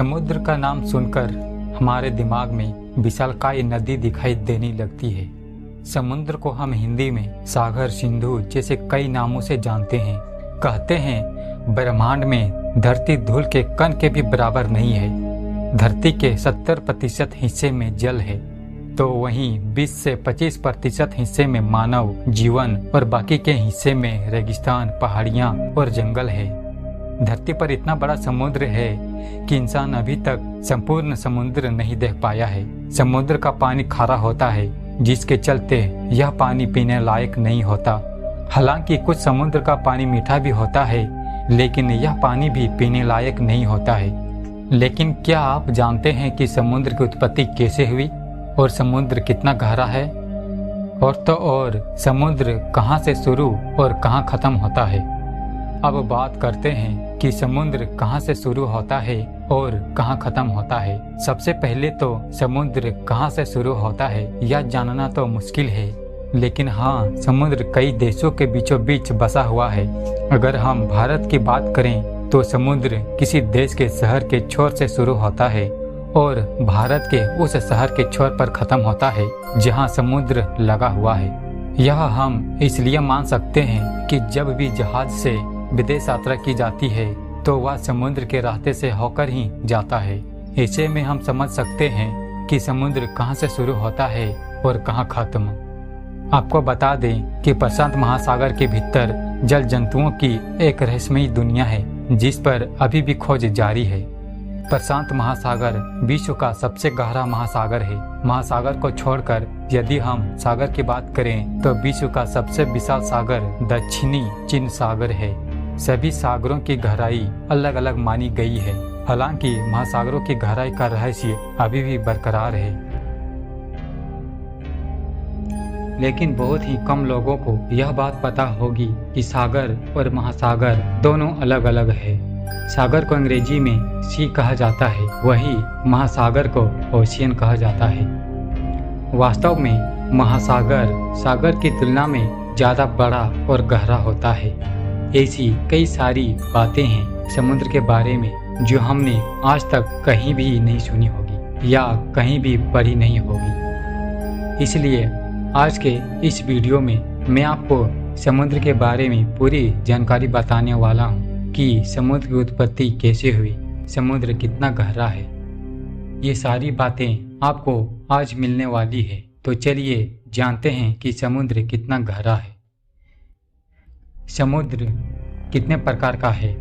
समुद्र का नाम सुनकर हमारे दिमाग में विशालकाय नदी दिखाई देने लगती है। समुद्र को हम हिंदी में सागर, सिंधु जैसे कई नामों से जानते हैं। कहते हैं ब्रह्मांड में धरती धूल के कण के भी बराबर नहीं है। धरती के 70% हिस्से में जल है, तो वहीं 20 से 25% हिस्से में मानव जीवन और बाकी के हिस्से में रेगिस्तान, पहाड़ियाँ और जंगल है। धरती पर इतना बड़ा समुद्र है कि इंसान अभी तक संपूर्ण समुद्र नहीं देख पाया है। समुद्र का पानी खारा होता है, जिसके चलते यह पानी पीने लायक नहीं होता। हालांकि कुछ समुद्र का पानी मीठा भी होता है, लेकिन यह पानी भी पीने लायक नहीं होता है। लेकिन क्या आप जानते हैं कि समुद्र की उत्पत्ति कैसे हुई और समुद्र कितना गहरा है? और तो और समुद्र कहाँ से शुरू और कहाँ खत्म होता है। अब बात करते हैं कि समुद्र कहाँ से शुरू होता है और कहाँ खत्म होता है। सबसे पहले तो समुद्र कहाँ से शुरू होता है यह जानना तो मुश्किल है, लेकिन हाँ, समुद्र कई देशों के बीचों बीच बसा हुआ है। अगर हम भारत की बात करें तो समुद्र किसी देश के शहर के छोर से शुरू होता है और भारत के उस शहर के छोर पर खत्म होता है जहाँ समुद्र लगा हुआ है। यह हम इसलिए मान सकते हैं कि जब भी जहाज से विदेश यात्रा की जाती है तो वह समुद्र के रास्ते से होकर ही जाता है। ऐसे में हम समझ सकते हैं कि समुद्र कहाँ से शुरू होता है और कहाँ खत्म। आपको बता दें कि प्रशांत महासागर के भीतर जल जंतुओं की एक रहस्यमयी दुनिया है, जिस पर अभी भी खोज जारी है। प्रशांत महासागर विश्व का सबसे गहरा महासागर है। महासागर को छोड़कर यदि हम सागर की बात करें तो विश्व का सबसे विशाल सागर दक्षिणी चीन सागर है। सभी सागरों की गहराई अलग अलग मानी गई है। हालांकि महासागरों की गहराई का रहस्य अभी भी बरकरार है, लेकिन बहुत ही कम लोगों को यह बात पता होगी कि सागर और महासागर दोनों अलग अलग है। सागर को अंग्रेजी में सी कहा जाता है, वही महासागर को ओशियन कहा जाता है। वास्तव में महासागर सागर की तुलना में ज़्यादा बड़ा और गहरा होता है। ऐसी कई सारी बातें हैं समुद्र के बारे में जो हमने आज तक कहीं भी नहीं सुनी होगी या कहीं भी पढ़ी नहीं होगी। इसलिए आज के इस वीडियो में मैं आपको समुद्र के बारे में पूरी जानकारी बताने वाला हूँ कि समुद्र की उत्पत्ति कैसे हुई, समुद्र कितना गहरा है। ये सारी बातें आपको आज मिलने वाली है। तो चलिए जानते हैं कि समुद्र कितना गहरा है। समुद्र कितने प्रकार का है?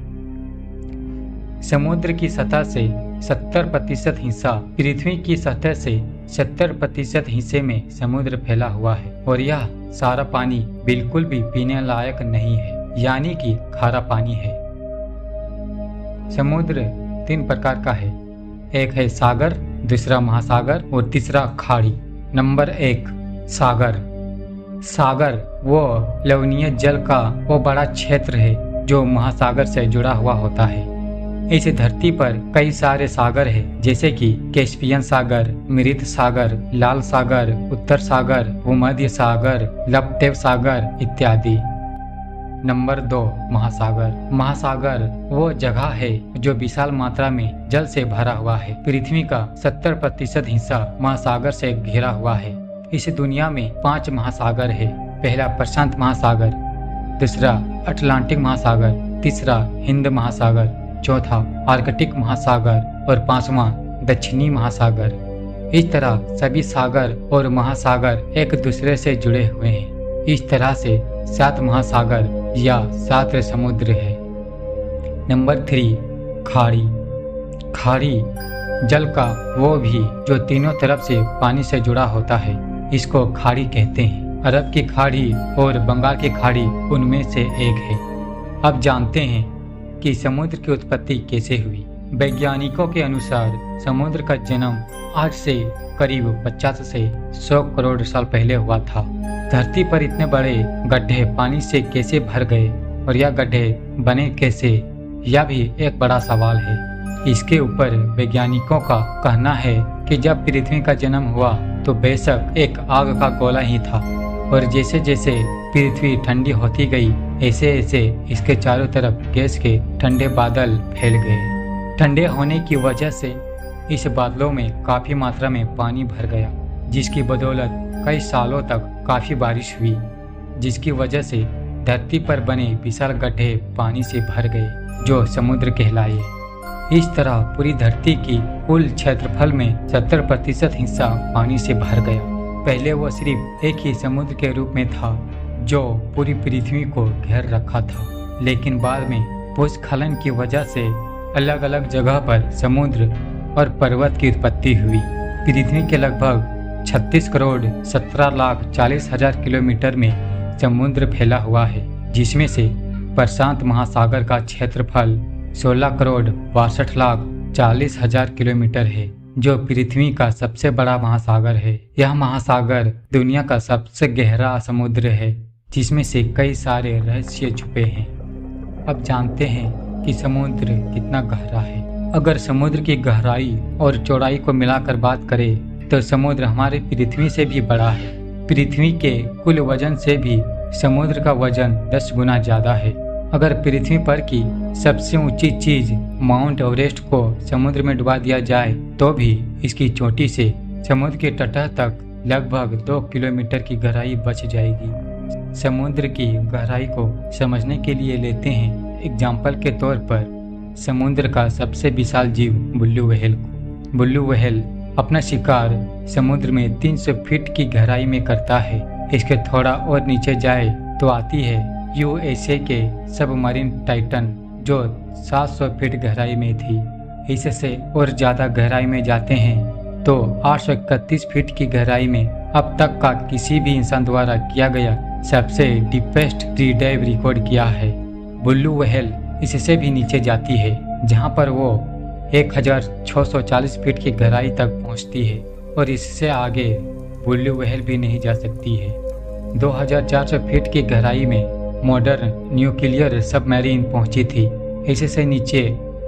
समुद्र की सतह से 70% हिस्सा, पृथ्वी की सतह से 70% हिस्से में समुद्र फैला हुआ है और यह सारा पानी बिल्कुल भी पीने लायक नहीं है, यानी कि खारा पानी है। समुद्र 3 प्रकार का है। एक है सागर, दूसरा महासागर और तीसरा खाड़ी। नंबर 1, सागर। सागर वो लवणीय जल का वो बड़ा क्षेत्र है जो महासागर से जुड़ा हुआ होता है। इस धरती पर कई सारे सागर हैं, जैसे कि कैस्पियन सागर, मृत सागर, लाल सागर, उत्तर सागर, भूमध्य सागर, लपटेव सागर इत्यादि। नंबर 2, महासागर। महासागर वो जगह है जो विशाल मात्रा में जल से भरा हुआ है। पृथ्वी का 70% हिस्सा महासागर से घिरा हुआ है। इस दुनिया में 5 महासागर है। पहला प्रशांत महासागर, दूसरा अटलांटिक महासागर, तीसरा हिंद महासागर, चौथा आर्कटिक महासागर और 5वां दक्षिणी महासागर। इस तरह सभी सागर और महासागर एक दूसरे से जुड़े हुए हैं। इस तरह से 7 महासागर या 7 समुद्र है। नंबर 3, खाड़ी। खाड़ी जल का वो भी जो तीनों तरफ से पानी से जुड़ा होता है, इसको खाड़ी कहते हैं। अरब की खाड़ी और बंगाल की खाड़ी उनमें से एक है। अब जानते हैं कि समुद्र की उत्पत्ति कैसे हुई। वैज्ञानिकों के अनुसार समुद्र का जन्म आज से करीब 50 से 100 करोड़ साल पहले हुआ था। धरती पर इतने बड़े गड्ढे पानी से कैसे भर गए और यह गड्ढे बने कैसे, यह भी एक बड़ा सवाल है। इसके ऊपर वैज्ञानिकों का कहना है कि जब पृथ्वी का जन्म हुआ तो बेशक एक आग का गोला ही था, और जैसे जैसे पृथ्वी ठंडी होती गई ऐसे ऐसे इसके चारों तरफ गैस के ठंडे बादल फैल गए। ठंडे होने की वजह से इस बादलों में काफ़ी मात्रा में पानी भर गया, जिसकी बदौलत कई सालों तक काफ़ी बारिश हुई, जिसकी वजह से धरती पर बने विशाल गड्ढे पानी से भर गए जो समुद्र कहलाए। इस तरह पूरी धरती की कुल क्षेत्रफल में 70% हिस्सा पानी से भर गया। पहले वो सिर्फ एक ही समुद्र के रूप में था जो पूरी पृथ्वी को घेर रखा था, लेकिन बाद में भूस्खलन की वजह से अलग अलग जगह पर समुद्र और पर्वत की उत्पत्ति हुई। पृथ्वी के लगभग 36 करोड़ 17,40,000 किलोमीटर में समुद्र फैला हुआ है, जिसमें से प्रशांत महासागर का क्षेत्रफल 16 करोड़ 62,40,000 किलोमीटर है, जो पृथ्वी का सबसे बड़ा महासागर है। यह महासागर दुनिया का सबसे गहरा समुद्र है, जिसमें से कई सारे रहस्य छुपे हैं। अब जानते हैं कि समुद्र कितना गहरा है। अगर समुद्र की गहराई और चौड़ाई को मिलाकर बात करें तो समुद्र हमारे पृथ्वी से भी बड़ा है। पृथ्वी के कुल वजन से भी समुद्र का वजन 10 गुना ज्यादा है। अगर पृथ्वी पर की सबसे ऊंची चीज माउंट एवरेस्ट को समुद्र में डुबा दिया जाए तो भी इसकी चोटी से समुद्र के तट तक लगभग 2 किलोमीटर की गहराई बच जाएगी। समुद्र की गहराई को समझने के लिए लेते हैं एग्जाम्पल के तौर पर समुद्र का सबसे विशाल जीव बुल्लू व्हेल को। बुल्लू व्हेल अपना शिकार समुद्र में 300 फीट की गहराई में करता है। इसके थोड़ा और नीचे जाए तो आती है यूएसए के सबमरीन टाइटन, जो 700 फीट गहराई में थी। इससे और ज़्यादा गहराई में जाते हैं तो 831 फीट की गहराई में अब तक का किसी भी इंसान द्वारा किया गया सबसे डीपेस्ट सी डाइव रिकॉर्ड किया है। बुल्लू व्हेल इससे भी नीचे जाती है, जहां पर वो 1640 फीट की गहराई तक पहुंचती है और इससे आगे बुल्लू व्हेल भी नहीं जा सकती है। 2400 फीट की गहराई में मॉडर्न न्यूक्लियर सबमरीन पहुंची थी। इससे नीचे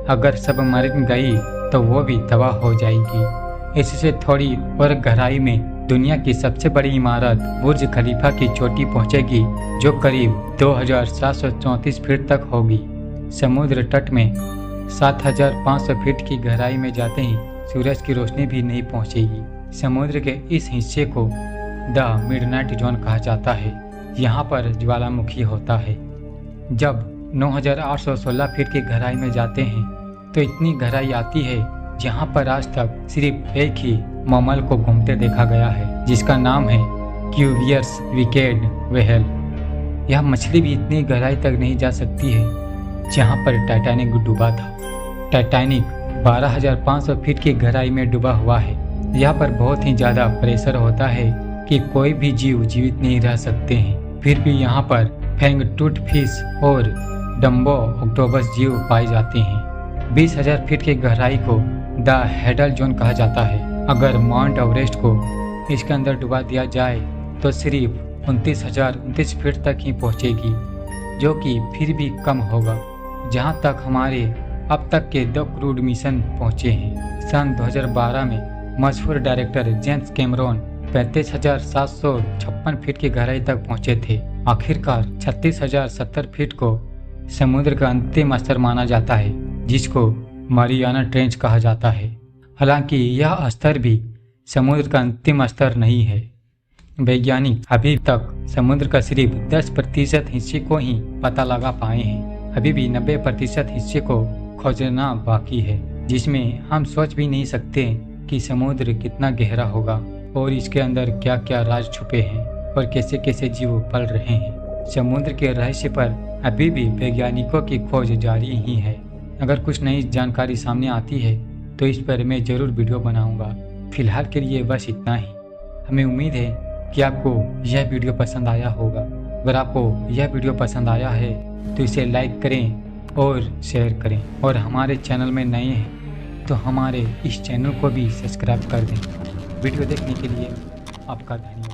अगर सबमरीन गई तो वो भी तबाह हो जाएगी। इससे थोड़ी और गहराई में दुनिया की सबसे बड़ी इमारत बुर्ज खलीफा की चोटी पहुंचेगी, जो करीब 2734 फीट तक होगी। समुद्र तट में 7500 फीट की गहराई में जाते ही सूरज की रोशनी भी नहीं पहुंचेगी। समुद्र के इस हिस्से को द मिडनाइट जोन कहा जाता है। यहाँ पर ज्वालामुखी होता है। जब 9816 फीट की गहराई में जाते हैं तो इतनी गहराई आती है जहाँ पर आज तक सिर्फ एक ही मैमल को घूमते देखा गया है, जिसका नाम है क्यूवियर्स विकेड व्हेल। यह मछली भी इतनी गहराई तक नहीं जा सकती है जहाँ पर टाइटैनिक डूबा था। टाइटैनिक 12,500 फीट की गहराई में डूबा हुआ है। यहाँ पर बहुत ही ज़्यादा प्रेशर होता है कि कोई भी जीव जीवित नहीं रह सकते हैं। फिर भी यहाँ पर फैंगटूथ फिश और डम्बो ऑक्टोपस जीव पाए जाते हैं। 20,000 फीट की गहराई को द हेडल जोन कहा जाता है। अगर माउंट एवरेस्ट को इसके अंदर डुबा दिया जाए तो सिर्फ 29,029 फीट तक ही पहुँचेगी, जो कि फिर भी कम होगा। जहाँ तक हमारे अब तक के 2 क्रूड मिशन पहुँचे हैं। सन 2012 में मशहूर डायरेक्टर जेम्स कैमरॉन 35,756 फीट की गहराई तक पहुँचे थे। आखिरकार 36,070 फीट को समुद्र का अंतिम स्तर माना जाता है, जिसको मारियाना ट्रेंच कहा जाता है। हालांकि यह स्तर भी समुद्र का अंतिम स्तर नहीं है। वैज्ञानिक अभी तक समुद्र का सिर्फ 10% हिस्से को ही पता लगा पाए हैं। अभी भी 90% हिस्से को खोजना बाकी है, जिसमें हम सोच भी नहीं सकते कि समुद्र कितना गहरा होगा और इसके अंदर क्या क्या राज छुपे हैं और कैसे कैसे जीव पल रहे हैं। समुद्र के रहस्य पर अभी भी वैज्ञानिकों की खोज जारी ही है। अगर कुछ नई जानकारी सामने आती है तो इस पर मैं ज़रूर वीडियो बनाऊंगा। फिलहाल के लिए बस इतना ही। हमें उम्मीद है कि आपको यह वीडियो पसंद आया होगा। अगर आपको यह वीडियो पसंद आया है तो इसे लाइक करें और शेयर करें, और हमारे चैनल में नए हैं तो हमारे इस चैनल को भी सब्सक्राइब कर दें। वीडियो देखने के लिए आपका धन्यवाद।